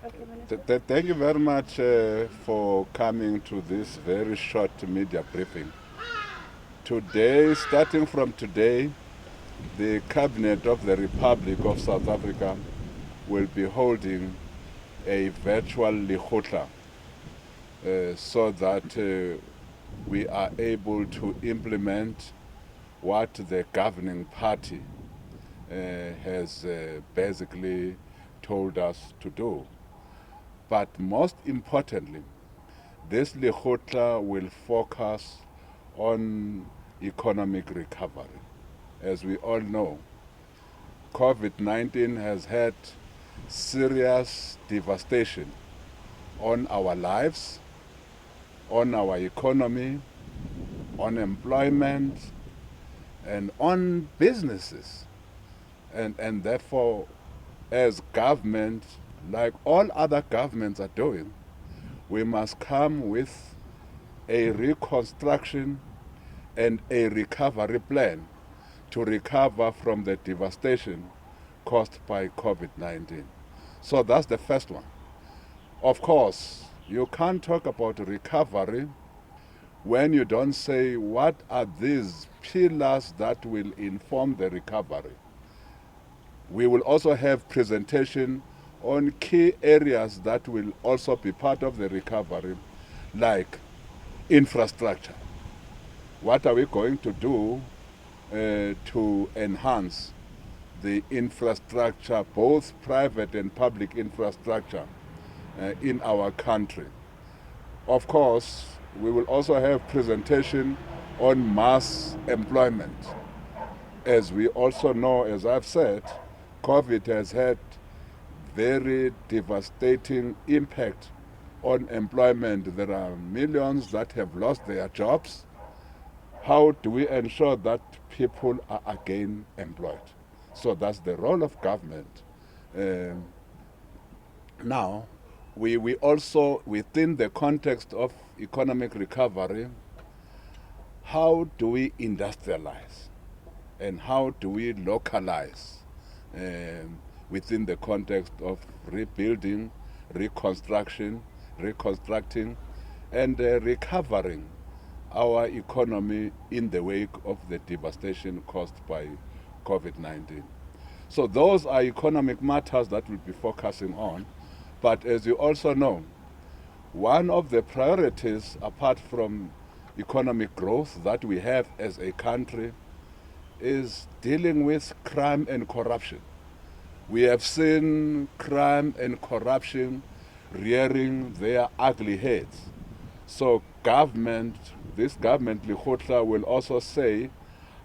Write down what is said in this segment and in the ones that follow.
Okay, Minister. Thank you very much for coming to this very short media briefing. Today, starting from today, the Cabinet of the Republic of South Africa will be holding a virtual Lekgotla so that we are able to implement what the governing party has basically told us to do. But most importantly, this Lekgotla will focus on economic recovery. As we all know, COVID-19 has had serious devastation on our lives, on our economy, on employment, and on businesses. And therefore, as government, like all other governments are doing, we must come with a reconstruction and a recovery plan to recover from the devastation caused by COVID-19. So that's the first one. Of course, you can't talk about recovery when you don't say what are these pillars that will inform the recovery. We will also have presentation on key areas that will also be part of the recovery, like infrastructure. What are we going to do to enhance the infrastructure, both private and public infrastructure in our country? Of course, we will also have presentation on mass employment. As we also know, as I've said, COVID has had very devastating impact on employment. There are millions that have lost their jobs. How do we ensure that people are again employed? So that's the role of government. Um, Now, we also, within the context of economic recovery, how do we industrialize and how do we localize within the context of rebuilding, reconstructing, and recovering our economy in the wake of the devastation caused by COVID-19. So those are economic matters that we'll be focusing on. But as you also know, one of the priorities, apart from economic growth that we have as a country, is dealing with crime and corruption. We have seen crime and corruption rearing their ugly heads. So this government, Lekgotla, will also say,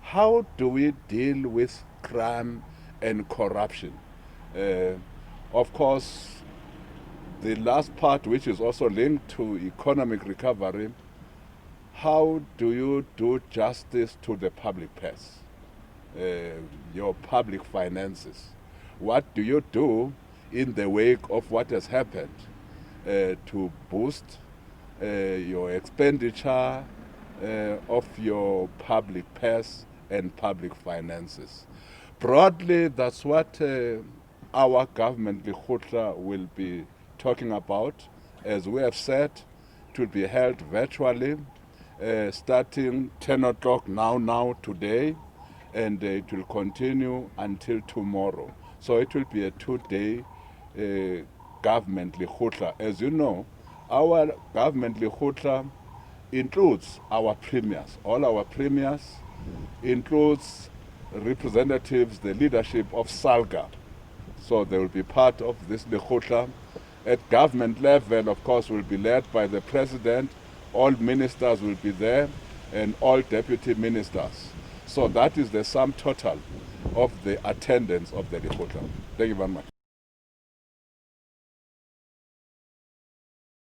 how do we deal with crime and corruption? Of course, the last part, which is also linked to economic recovery, how do you do justice to the public purse, your public finances? What do you do in the wake of what has happened to boost your expenditure of your public purse and public finances? Broadly, that's what our government, Lekgotla, will be talking about. As we have said, it will be held virtually starting 10 o'clock now today, and it will continue until tomorrow. So it will be a 2-day government Lekgotla. As you know, our government Lekgotla includes our premiers. All our premiers includes representatives, the leadership of SALGA. So they will be part of this Lekgotla. At government level, of course, will be led by the president. All ministers will be there and all deputy ministers. So that is the sum total of the attendance of the Lekgotla. Thank you very much.